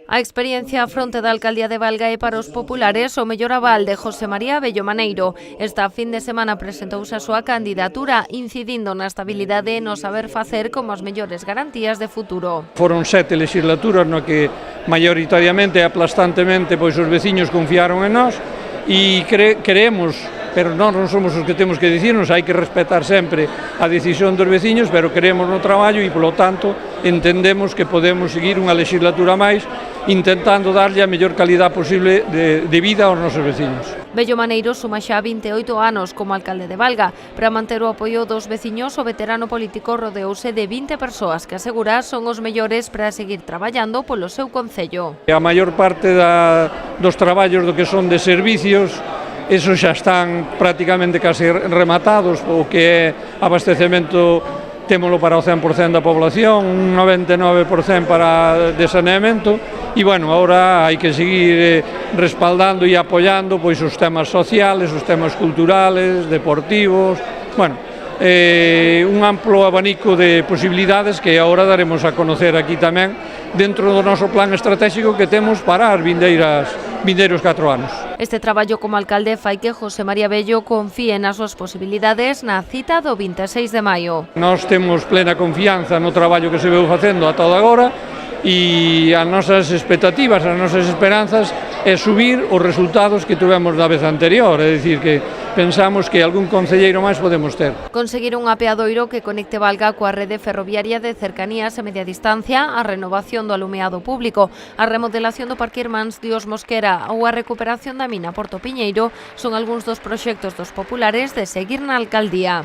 A experiencia a fronte da alcaldía de Valga e para os populares o mellor aval de José María Bello Maneiro. Esta fin de semana presentouse a súa candidatura, incidindo na estabilidade e no saber facer como as mellores garantías de futuro. Foron 7 legislaturas no que maioritariamente e aplastantemente pois os veciños confiaron en nós e creemos, pero non somos os que temos que dicirnos, hai que respetar sempre a decisión dos veciños, pero creemos no traballo e, polo tanto, entendemos que podemos seguir unha legislatura máis intentando darlle a mellor calidad posible de vida aos nosos veciños. Bello Maneiro suma xa 28 anos como alcalde de Valga. Para manter o apoio dos veciños, o veterano político rodeouse de 20 persoas que asegura son os mellores para seguir traballando polo seu concello. A maior parte dos traballos do que son de servicios, esos xa están prácticamente casi rematados, o que é abastecemento témolo para o 100% da población, un 99% para de saneamento e, bueno, agora hai que seguir respaldando e apoiando pois os temas sociales, os temas culturales, deportivos, bueno, un amplo abanico de posibilidades que agora daremos a conocer aquí tamén dentro do noso plan estratégico que temos para as vindeiros 4 anos. Este traballo como alcalde fai que José María Bello confíe nas súas posibilidades na cita do 26 de maio. Nós temos plena confianza no traballo que se veu facendo ata agora e as nosas expectativas, as nosas esperanzas é subir os resultados que tivemos da vez anterior, é dicir que pensamos que algún concelleiro máis podemos ter. Conseguir un apeadoiro que conecte Valga coa rede ferroviaria de cercanías a media distancia, a renovación do alumeado público, a remodelación do Parque Irmáns Dios Mosquera ou a recuperación da mina Porto Piñeiro son algúns dos proxectos dos populares de seguir na alcaldía.